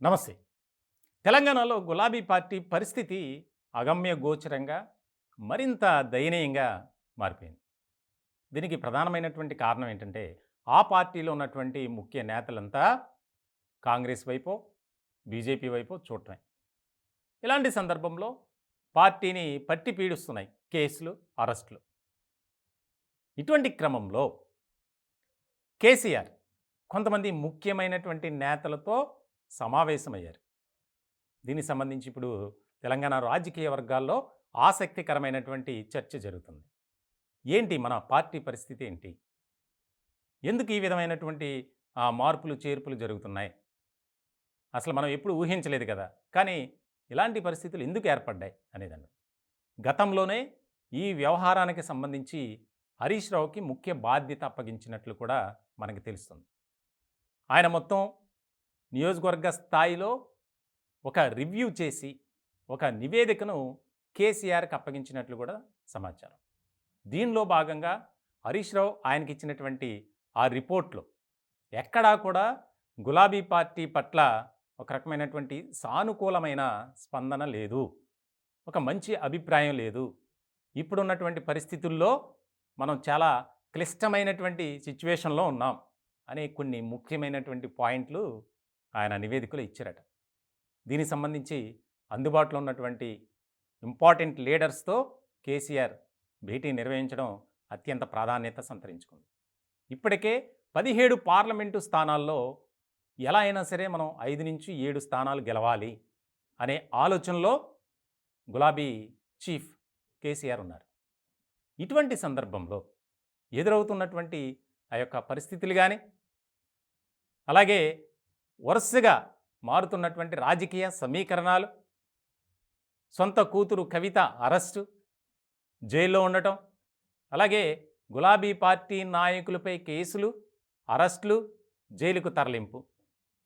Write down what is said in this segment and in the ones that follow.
నమస్తే. తెలంగాణలో గులాబీ పార్టీ పరిస్థితి అగమ్య గోచరంగా మరింత దయనీయంగా మారిపోయింది. దీనికి ప్రధానమైనటువంటి కారణం ఏంటంటే, ఆ పార్టీలో ఉన్నటువంటి ముఖ్య నేతలంతా కాంగ్రెస్ వైపో, బీజేపీ వైపో చూడటమే. ఇలాంటి సందర్భంలో పార్టీని పట్టి పీడిస్తున్నాయి కేసులు, అరెస్టులు. ఇటువంటి క్రమంలో కేసీఆర్ కొంతమంది ముఖ్యమైనటువంటి నేతలతో సమావేశమయ్యారు. దీనికి సంబంధించి ఇప్పుడు తెలంగాణ రాజకీయ వర్గాల్లో ఆసక్తికరమైనటువంటి చర్చ జరుగుతుంది. ఏంటి మన పార్టీ పరిస్థితి ఏంటి? ఎందుకు ఈ విధమైనటువంటి మార్పులు, చేర్పులు జరుగుతున్నాయి? అసలు మనం ఎప్పుడు ఊహించలేదు కదా! కానీ ఇలాంటి పరిస్థితులు ఎందుకు ఏర్పడ్డాయి అనేదాన్ని. గతంలోనే ఈ వ్యవహారానికి సంబంధించి హరీష్ రావుకి ముఖ్య బాధ్యత అప్పగించినట్లు కూడా మనకు తెలుస్తుంది. ఆయన మొత్తం నియోజకవర్గ స్థాయిలో ఒక రివ్యూ చేసి ఒక నివేదికను కేసీఆర్కి అప్పగించినట్లు కూడా సమాచారం. దీనిలో భాగంగా హరీష్ రావు ఆయనకి ఇచ్చినటువంటి ఆ రిపోర్ట్లో ఎక్కడా కూడా గులాబీ పార్టీ పట్ల ఒక రకమైనటువంటి సానుకూలమైన స్పందన లేదు, ఒక మంచి అభిప్రాయం లేదు. ఇప్పుడున్నటువంటి పరిస్థితుల్లో మనం చాలా క్లిష్టమైనటువంటి సిచ్యువేషన్లో ఉన్నాం అనే కొన్ని ముఖ్యమైనటువంటి పాయింట్లు ఆయన నివేదికలో ఇచ్చారట. దీనికి సంబంధించి అందుబాటులో ఉన్నటువంటి ఇంపార్టెంట్ లీడర్స్తో కేసీఆర్ భేటీ నిర్వహించడం అత్యంత ప్రాధాన్యత సంతరించుకుంది. ఇప్పటికే 17 పార్లమెంటు స్థానాల్లో ఎలా అయినా సరే మనం 5 నుంచి 7 స్థానాలు గెలవాలి అనే ఆలోచనలో గులాబీ చీఫ్ కేసీఆర్ ఉన్నారు. ఇటువంటి సందర్భంలో ఎదురవుతున్నటువంటి ఆ యొక్క పరిస్థితులు కానీ, అలాగే వరుసగా మారుతున్నటువంటి రాజకీయ సమీకరణాలు, సొంత కూతురు కవిత అరెస్టు, జైల్లో ఉండటం, అలాగే గులాబీ పార్టీ నాయకులపై కేసులు, అరెస్టులు, జైలుకు తరలింపు,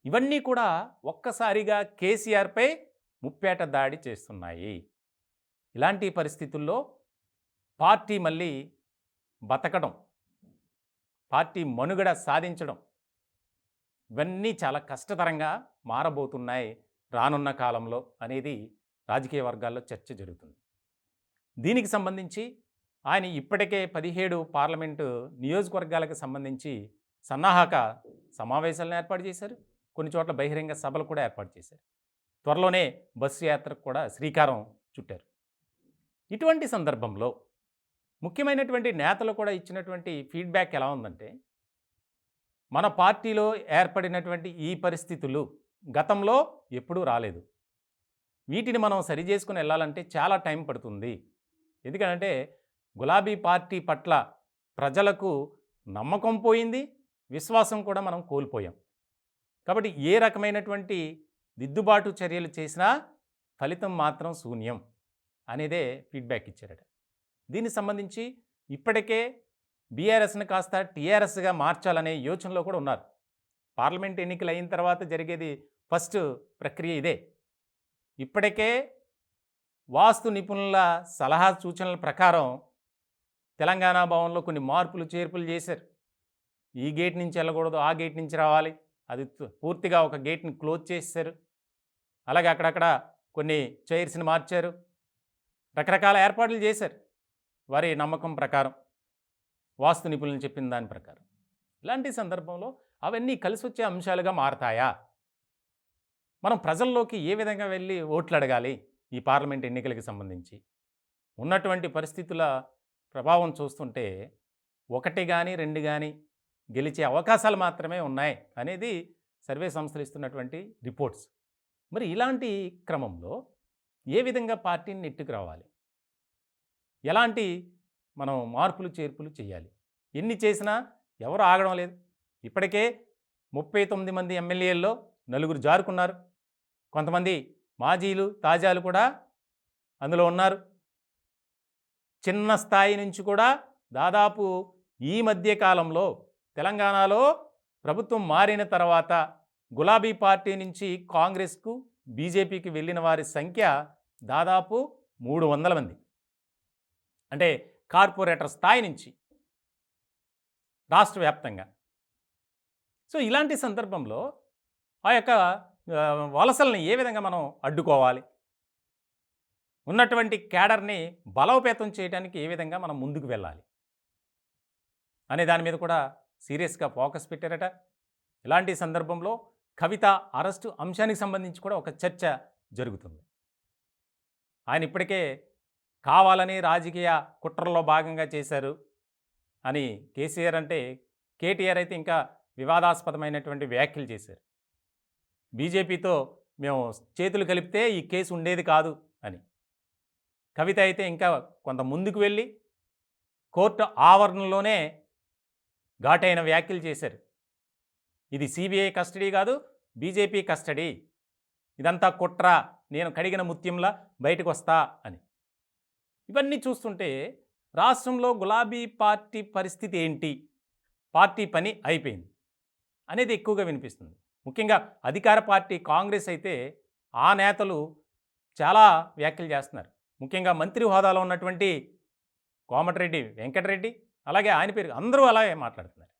ఇవన్నీ కూడా ఒక్కసారిగా కేసీఆర్పై ముప్పేట దాడి చేస్తున్నాయి. ఇలాంటి పరిస్థితుల్లో పార్టీ మళ్ళీ బతకడం, పార్టీ మనుగడ సాధించడం, ఇవన్నీ చాలా కష్టతరంగా మారబోతున్నాయి రానున్న కాలంలో అనేది రాజకీయ వర్గాల్లో చర్చ జరుగుతుంది. దీనికి సంబంధించి ఆయన ఇప్పటికే 17 పార్లమెంటు నియోజకవర్గాలకు సంబంధించి సన్నాహక సమావేశాలను ఏర్పాటు చేశారు. కొన్ని చోట్ల బహిరంగ సభలు కూడా ఏర్పాటు చేశారు. త్వరలోనే బస్సు యాత్రకు కూడా శ్రీకారం చుట్టారు. ఇటువంటి సందర్భంలో ముఖ్యమైనటువంటి నేతలు కూడా ఇచ్చినటువంటి ఫీడ్బ్యాక్ ఎలా ఉందంటే, మన పార్టీలో ఏర్పడినటువంటి ఈ పరిస్థితులు గతంలో ఎప్పుడూ రాలేదు. వీటిని మనం సరిచేసుకుని వెళ్ళాలంటే చాలా టైం పడుతుంది. ఎందుకంటే గులాబీ పార్టీ పట్ల ప్రజలకు నమ్మకం పోయింది, విశ్వాసం కూడా మనం కోల్పోయాం. కాబట్టి ఏ రకమైనటువంటి దిద్దుబాటు చర్యలు చేసినా ఫలితం మాత్రం శూన్యం అనేదే ఫీడ్బ్యాక్ ఇచ్చారట. దీనికి సంబంధించి ఇప్పటికే బీఆర్ఎస్ని కాస్త టీఆర్ఎస్గా మార్చాలనే యోచనలో కూడా ఉన్నారు. పార్లమెంట్ ఎన్నికలు అయిన తర్వాత జరిగేది ఫస్ట్ ప్రక్రియ ఇదే. ఇప్పటికే వాస్తు నిపుణుల సలహా సూచనల ప్రకారం తెలంగాణ భవన్లో కొన్ని మార్పులు చేర్పులు చేశారు. ఈ గేట్ నుంచి వెళ్ళకూడదు, ఆ గేట్ నుంచి రావాలి, అది పూర్తిగా ఒక గేట్ని క్లోజ్ చేశారు. అలాగే అక్కడక్కడ కొన్ని చైర్స్ని మార్చారు, రకరకాల ఏర్పాట్లు చేశారు వారి నమ్మకం ప్రకారం, వాస్తు నిపుణులు చెప్పిన దాని ప్రకారం. ఇలాంటి సందర్భంలో అవన్నీ కలిసి వచ్చే అంశాలుగా మారతాయా? మనం ప్రజల్లోకి ఏ విధంగా వెళ్ళి ఓట్లు అడగాలి ఈ పార్లమెంట్ ఎన్నికలకు సంబంధించి? ఉన్నటువంటి పరిస్థితుల ప్రభావం చూస్తుంటే 1 కానీ 2 కానీ గెలిచే అవకాశాలు మాత్రమే ఉన్నాయి అనేది సర్వే సంస్థలు ఇస్తున్నటువంటి రిపోర్ట్స్. మరి ఇలాంటి క్రమంలో ఏ విధంగా పార్టీని నెట్టుకు రావాలి? ఎలాంటి మనం మార్పులు చేర్పులు చేయాలి? ఎన్ని చేసినా ఎవరు ఆగడం లేదు. ఇప్పటికే 39 మంది ఎమ్మెల్యేల్లో 4 జారుకున్నారు. కొంతమంది మాజీలు, తాజాలు కూడా అందులో ఉన్నారు. చిన్న స్థాయి నుంచి కూడా దాదాపు ఈ మధ్య కాలంలో తెలంగాణలో ప్రభుత్వం మారిన తర్వాత గులాబీ పార్టీ నుంచి కాంగ్రెస్కు, బీజేపీకి వెళ్ళిన వారి సంఖ్య దాదాపు 300 మంది. అంటే కార్పొరేటర్ స్థాయి నుంచి రాష్ట్ర వ్యాప్తంగా. సో ఇలాంటి సందర్భంలో ఆ యొక్క వలసల్ని ఏ విధంగా మనం అడ్డుకోవాలి, ఉన్నటువంటి క్యాడర్ని బలోపేతం చేయడానికి ఏ విధంగా మనం ముందుకు వెళ్ళాలి అనే దాని మీద కూడా సీరియస్గా ఫోకస్ పెట్టారట. ఇలాంటి సందర్భంలో కవిత అరెస్టు అంశానికి సంబంధించి కూడా ఒక చర్చ జరుగుతుంది. ఆయన ఇప్పటికే కావాలని రాజకీయ కుట్రలో భాగంగా చేశారు అని కేసీఆర్ అంటే, కేటీఆర్ అయితే ఇంకా వివాదాస్పదమైనటువంటి వ్యాఖ్యలు చేశారు. బీజేపీతో మేము చేతులు కలిపితే ఈ కేసు ఉండేది కాదు అని. కవిత అయితే ఇంకా కొంత ముందుకు వెళ్ళి కోర్టు ఆవరణలోనే ఘాటైన వ్యాఖ్యలు చేశారు. ఇది సిబిఐ కస్టడీ కాదు, బీజేపీ కస్టడీ, ఇదంతా కుట్ర, నేను కడిగిన ముత్యంలా బయటకు వస్తా అని. ఇవన్నీ చూస్తుంటే రాష్ట్రంలో గులాబీ పార్టీ పరిస్థితి ఏంటి, పార్టీ పని అయిపోయింది అనేది ఎక్కువగా వినిపిస్తుంది. ముఖ్యంగా అధికార పార్టీ కాంగ్రెస్ అయితే ఆ నేతలు చాలా వ్యాఖ్యలు చేస్తున్నారు. ముఖ్యంగా మంత్రి హోదాలో ఉన్నటువంటి కోమటిరెడ్డి వెంకటరెడ్డి, అలాగే ఆయన పేరు అందరూ అలాగే మాట్లాడుతున్నారు.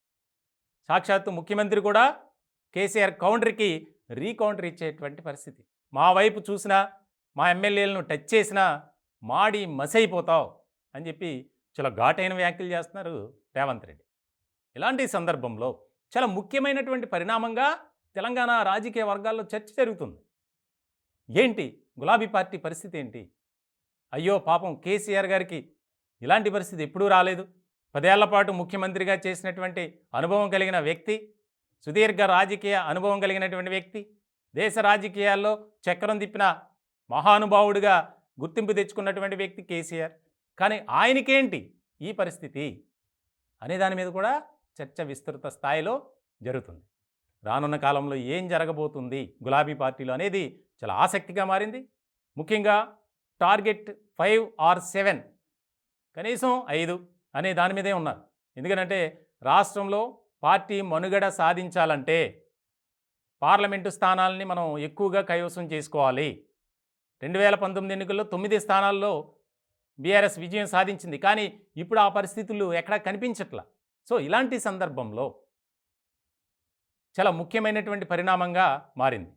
సాక్షాత్తు ముఖ్యమంత్రి కూడా కేసీఆర్ కౌంటర్కి రీకౌంటర్ ఇచ్చేటువంటి పరిస్థితి. మా వైపు చూసినా, మా ఎమ్మెల్యేలను టచ్ చేసినా మాడి మసైపోతావు అని చెప్పి చాలా ఘాటైన వ్యాఖ్యలు చేస్తున్నారు రేవంత్ రెడ్డి. ఇలాంటి సందర్భంలో చాలా ముఖ్యమైనటువంటి పరిణామంగా తెలంగాణ రాజకీయ వర్గాల్లో చర్చ జరుగుతుంది. ఏంటి గులాబీ పార్టీ పరిస్థితి ఏంటి? అయ్యో పాపం కేసీఆర్ గారికి ఇలాంటి పరిస్థితి ఎప్పుడూ రాలేదు. 10 ఏళ్ల పాటు ముఖ్యమంత్రిగా చేసినటువంటి అనుభవం కలిగిన వ్యక్తి, సుదీర్ఘ రాజకీయ అనుభవం కలిగినటువంటి వ్యక్తి, దేశ రాజకీయాల్లో చక్రం తిప్పిన మహానుభావుడిగా గుర్తింపు తెచ్చుకున్నటువంటి వ్యక్తి కేసీఆర్. కానీ ఆయనకేంటి ఈ పరిస్థితి అనే దాని మీద కూడా చర్చ విస్తృత స్థాయిలో జరుగుతుంది. రానున్న కాలంలో ఏం జరగబోతుంది గులాబీ పార్టీలో అనేది చాలా ఆసక్తిగా మారింది. ముఖ్యంగా టార్గెట్ 5 or 7, కనీసం 5 అనే దాని మీదే ఉన్నారు. ఎందుకంటే రాష్ట్రంలో పార్టీ మనుగడ సాధించాలంటే పార్లమెంటు స్థానాలని మనం ఎక్కువగా కైవసం చేసుకోవాలి. 2019 ఎన్నికల్లో 9 స్థానాల్లో బీఆర్ఎస్ విజయం సాధించింది. కానీ ఇప్పుడు ఆ పరిస్థితులు ఎక్కడా కనిపించట్లా. సో ఇలాంటి సందర్భంలో చాలా ముఖ్యమైనటువంటి పరిణామంగా మారింది.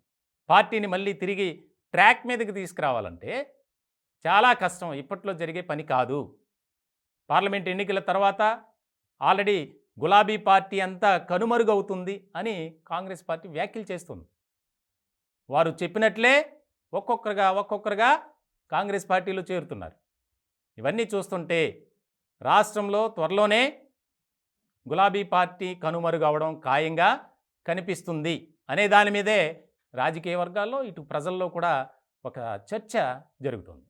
పార్టీని మళ్ళీ తిరిగి ట్రాక్ మీదకి తీసుకురావాలంటే చాలా కష్టం, ఇప్పట్లో జరిగే పని కాదు. పార్లమెంట్ ఎన్నికల తర్వాత ఆల్రెడీ గులాబీ పార్టీ అంతా కనుమరుగవుతుంది అని కాంగ్రెస్ పార్టీ వ్యాఖ్యలు చేస్తుంది. వారు చెప్పినట్లే ఒక్కొక్కరుగా కాంగ్రెస్ పార్టీలో చేరుతున్నారు. ఇవన్నీ చూస్తుంటే రాష్ట్రంలో త్వరలోనే గులాబీ పార్టీ కనుమరుగవడం ఖాయంగా కనిపిస్తుంది అనే దాని మీదే రాజకీయ వర్గాల్లో, ఇటు ప్రజల్లో కూడా ఒక చర్చ జరుగుతుంది.